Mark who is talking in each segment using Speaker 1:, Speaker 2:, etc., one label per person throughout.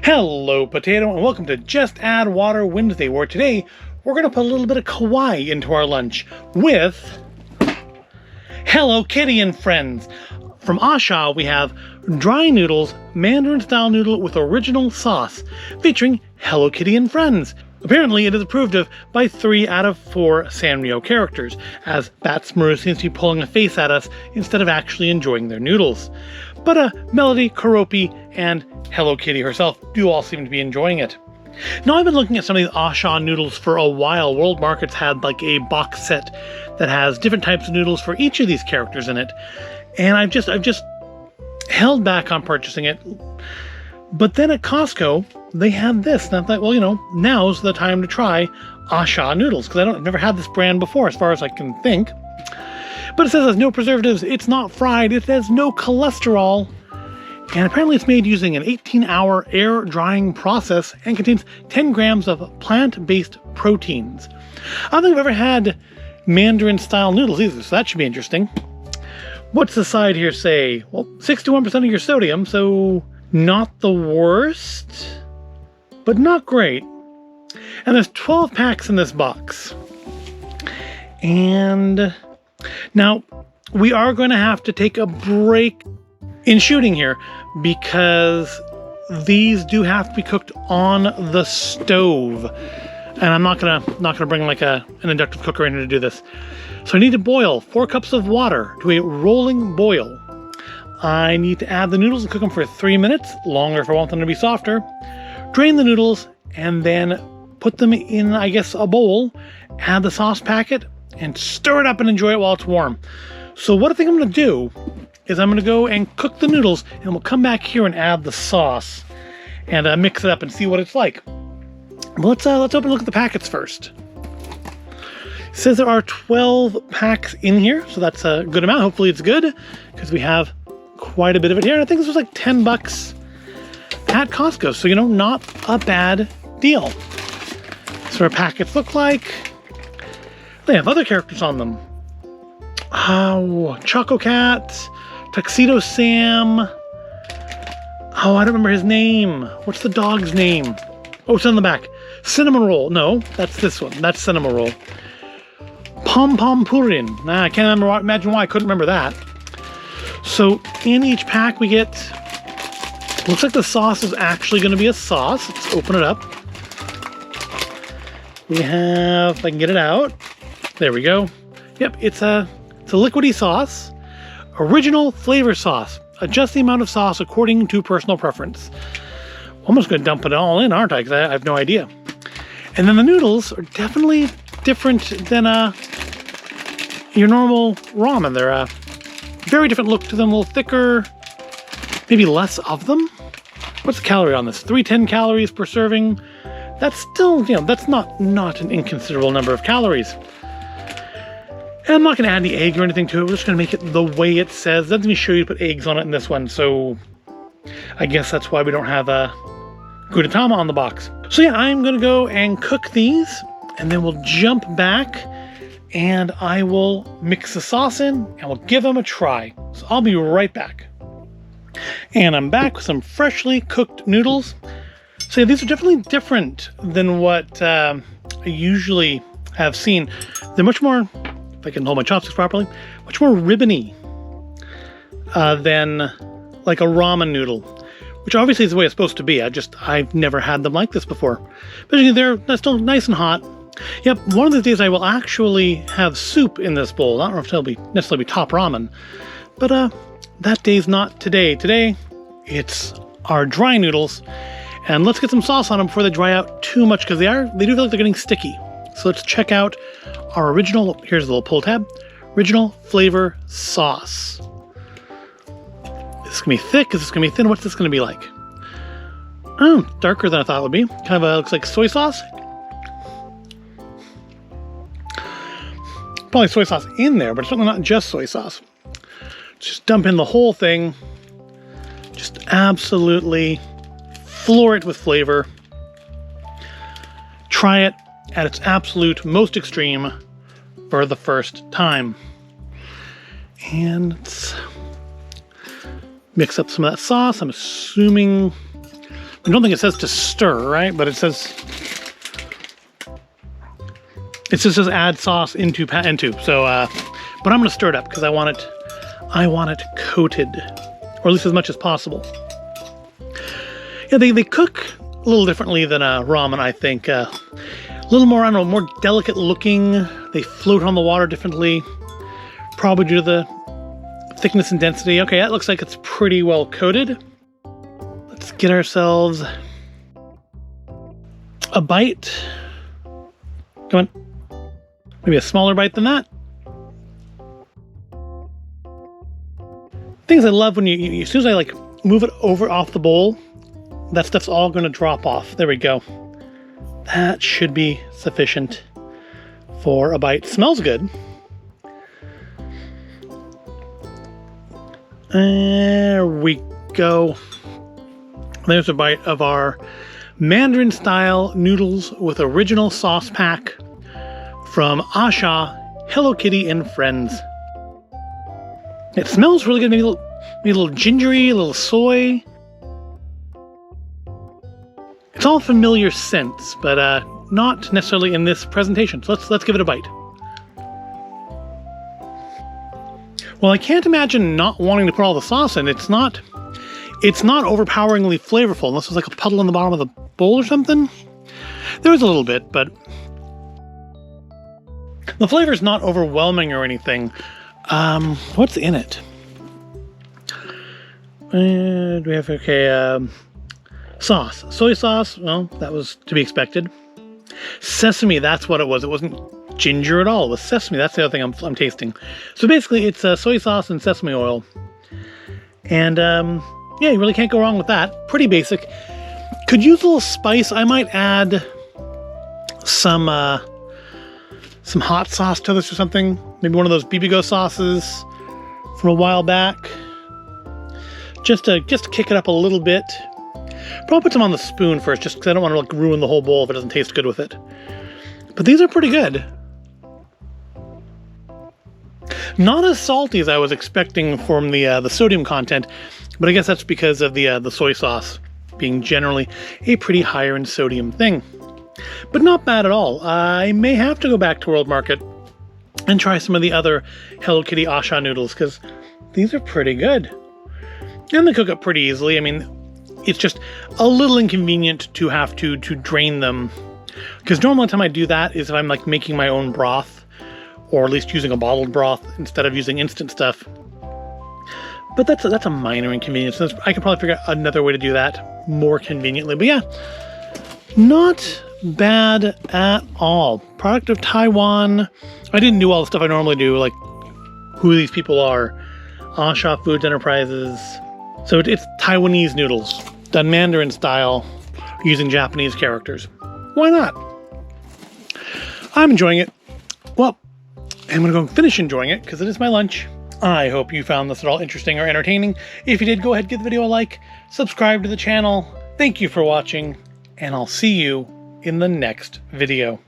Speaker 1: Hello, Potato, and welcome to Just Add Water Wednesday, where today we're going to put a little bit of kawaii into our lunch with Hello Kitty and Friends. From A-Sha, we have Dry Noodles, Mandarin-style noodle with original sauce, featuring Hello Kitty and Friends. Apparently, it is approved of by 3 out of 4 Sanrio characters, as Batsmaru seems to be pulling a face at us instead of actually enjoying their noodles. But Melody, Karopi, and Hello Kitty herself do all seem to be enjoying it. Now, I've been looking at some of these A-Sha noodles for a while. World Markets had like a box set that has different types of noodles for each of these characters in it, and I've just held back on purchasing it. But then at Costco, they had this, and I thought, well, now's the time to try A-Sha Noodles, because I've never had this brand before, as far as I can think. But it says it has no preservatives, it's not fried, it has no cholesterol, and apparently it's made using an 18-hour air drying process and contains 10 grams of plant-based proteins. I don't think I've ever had Mandarin-style noodles either, so that should be interesting. What's the side here say? Well, 61% of your sodium, so not the worst, but not great. And there's 12 packs in this box. And now we are going to have to take a break in shooting here because these do have to be cooked on the stove. And I'm not gonna bring like an inductive cooker in here to do this. So I need to boil 4 cups of water to a rolling boil. I need to add the noodles and cook them for 3 minutes, longer if I want them to be softer. Drain the noodles and then put them in, I guess, a bowl, add the sauce packet, and stir it up and enjoy it while it's warm. So what I think I'm going to do is I'm going to go and cook the noodles, and we'll come back here and add the sauce and mix it up and see what it's like. But let's open a look at the packets first. It says there are 12 packs in here, so that's a good amount. Hopefully it's good, because we have quite a bit of it here. And I think this was like $10 at Costco, so not a bad deal. So our packets look like they have other characters on them. Oh, Choco Cat, Tuxedo Sam. Oh, I don't remember his name. What's the dog's name? Oh, it's on the back. Cinnamon Roll. No, that's this one. That's Cinnamon Roll. Pom Pom Purin. Nah, I can't imagine why I couldn't remember that. So in each pack we get, looks like the sauce is actually going to be a sauce. Let's open it up. We have, if I can get it out. There we go. Yep, it's a liquidy sauce. Original flavor sauce. Adjust the amount of sauce according to personal preference. I'm just going to dump it all in, aren't I? Because I have no idea. And then the noodles are definitely different than your normal ramen. They're a very different look to them, a little thicker, maybe less of them. What's the calorie on this? 310 calories per serving. That's still, that's not an inconsiderable number of calories. And I'm not going to add any egg or anything to it. We're just going to make it the way it says. It doesn't even show you to put eggs on it in this one, so I guess that's why we don't have a Gudetama on the box. So yeah, I'm going to go and cook these, and then we'll jump back, and I will mix the sauce in, and we'll give them a try. So I'll be right back. And I'm back with some freshly cooked noodles. So yeah, these are definitely different than what I usually have seen. They're much more, if I can hold my chopsticks properly, much more ribbony than like a ramen noodle, which obviously is the way it's supposed to be. I've never had them like this before. But they're still nice and hot. Yep, one of these days I will actually have soup in this bowl. I don't know if it'll necessarily be top ramen, but that day's not today. Today, it's our dry noodles, and let's get some sauce on them before they dry out too much, because they do feel like they're getting sticky. So let's check out our original, here's the little pull tab, original flavor sauce. Is this gonna be thick? Is this gonna be thin? What's this gonna be like? Oh, darker than I thought it would be. Kind of looks like soy sauce. Probably soy sauce in there, but it's certainly not just soy sauce. Just dump in the whole thing. Just absolutely floor it with flavor. Try it at its absolute most extreme for the first time. And let's mix up some of that sauce. I'm assuming I don't think it says to stir, right? But it says... It just says add sauce into. So, but I'm going to stir it up because I want it coated, or at least as much as possible. Yeah, they cook a little differently than ramen, I think. A little more, I don't know, more delicate looking. They float on the water differently, probably due to the thickness and density. Okay, that looks like it's pretty well coated. Let's get ourselves a bite. Come on. Maybe a smaller bite than that. Things I love when you as soon as I like move it over off the bowl, that stuff's all going to drop off. There we go. That should be sufficient for a bite. Smells good. There we go. There's a bite of our Mandarin-style noodles with original sauce pack from A-Sha, Hello Kitty, and Friends. It smells really good. Maybe a little gingery, a little soy. It's all familiar scents, but not necessarily in this presentation. So let's give it a bite. Well, I can't imagine not wanting to put all the sauce in. It's not overpoweringly flavorful, unless there's like a puddle in the bottom of the bowl or something. There is a little bit, but the flavor is not overwhelming or anything. What's in it? Do we have, sauce. Soy sauce, well, that was to be expected. Sesame, that's what it was. It wasn't ginger at all. It was sesame. That's the other thing I'm tasting. So basically, it's soy sauce and sesame oil. And, yeah, you really can't go wrong with that. Pretty basic. Could use a little spice. I might add some hot sauce to this or something. Maybe one of those BBGO sauces from a while back. Just to kick it up a little bit. Probably put some on the spoon first, just because I don't want to like ruin the whole bowl if it doesn't taste good with it. But these are pretty good. Not as salty as I was expecting from the sodium content, but I guess that's because of the soy sauce being generally a pretty higher in sodium thing. But not bad at all. I may have to go back to World Market and try some of the other Hello Kitty A-Sha noodles, because these are pretty good. And they cook up pretty easily. I mean, it's just a little inconvenient to have to drain them, because normally the time I do that is if I'm like making my own broth, or at least using a bottled broth instead of using instant stuff. But that's a minor inconvenience. I could probably figure out another way to do that more conveniently. But yeah, not bad at all. Product of Taiwan. I didn't do all the stuff I normally do, like who these people are. A-Sha Foods Enterprises. So it's Taiwanese noodles, done Mandarin style, using Japanese characters. Why not? I'm enjoying it. Well, I'm going to go finish enjoying it because it is my lunch. I hope you found this at all interesting or entertaining. If you did, go ahead, give the video a like, subscribe to the channel. Thank you for watching, and I'll see you in the next video.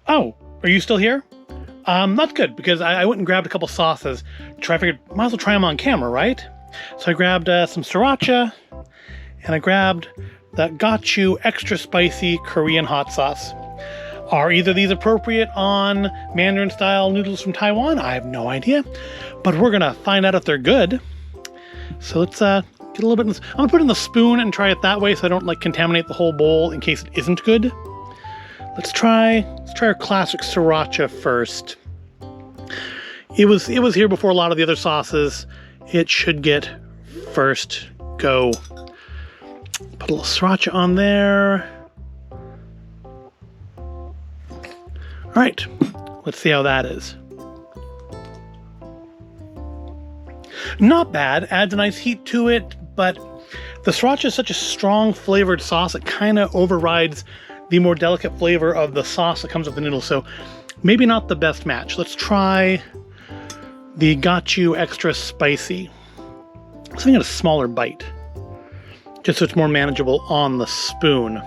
Speaker 1: Oh, are you still here? That's good, because I went and grabbed a couple sauces. I figured, might as well try them on camera, right? So I grabbed some sriracha, and I grabbed the Gachu extra spicy Korean hot sauce. Are either of these appropriate on Mandarin style noodles from Taiwan? I have no idea, but we're gonna find out if they're good. So let's get a little bit. I'm gonna put it in the spoon and try it that way, so I don't like contaminate the whole bowl in case it isn't good. Let's try our classic sriracha first. It was here before a lot of the other sauces. It should get first go. Put a little sriracha on there. All right, let's see how that is. Not bad, adds a nice heat to it, but the sriracha is such a strong flavored sauce, it kind of overrides the more delicate flavor of the sauce that comes with the noodles, so maybe not the best match. Let's try the Gachu extra spicy. Let's get a smaller bite, just so it's more manageable on the spoon.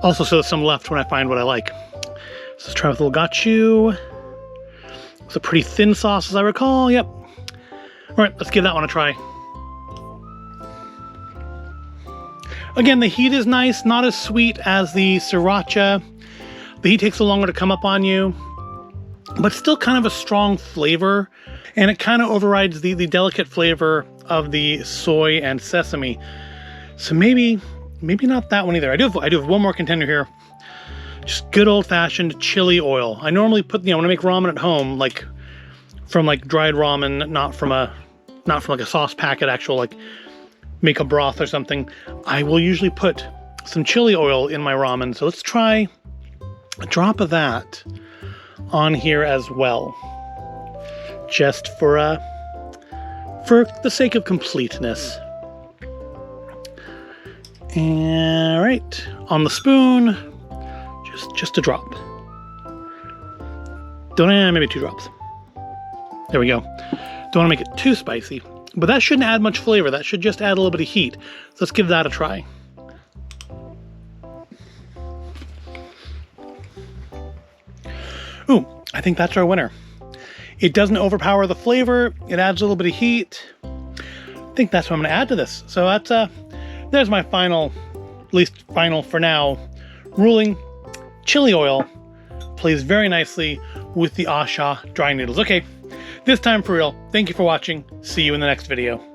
Speaker 1: Also, so there's some left when I find what I like. So let's try with a little gachu. It's a pretty thin sauce, as I recall. Yep. All right, let's give that one a try. Again, the heat is nice, not as sweet as the sriracha. The heat takes a little longer to come up on you, but still kind of a strong flavor. And it kind of overrides the delicate flavor of the soy and sesame. So maybe not that one either. I do have one more contender here. Just good old-fashioned chili oil. I normally put, when I make ramen at home, like from like dried ramen, not from like a sauce packet, actual like make a broth or something. I will usually put some chili oil in my ramen. So let's try a drop of that on here as well. Just for the sake of completeness. All right, on the spoon, just a drop. Maybe 2 drops. There we go. Don't want to make it too spicy, but that shouldn't add much flavor. That should just add a little bit of heat. So let's give that a try. Ooh, I think that's our winner. It doesn't overpower the flavor. It adds a little bit of heat. I think that's what I'm going to add to this. So that's there's my final, at least final for now, ruling. Chili oil plays very nicely with the A-Sha Dry Noodles. Okay, this time for real. Thank you for watching. See you in the next video.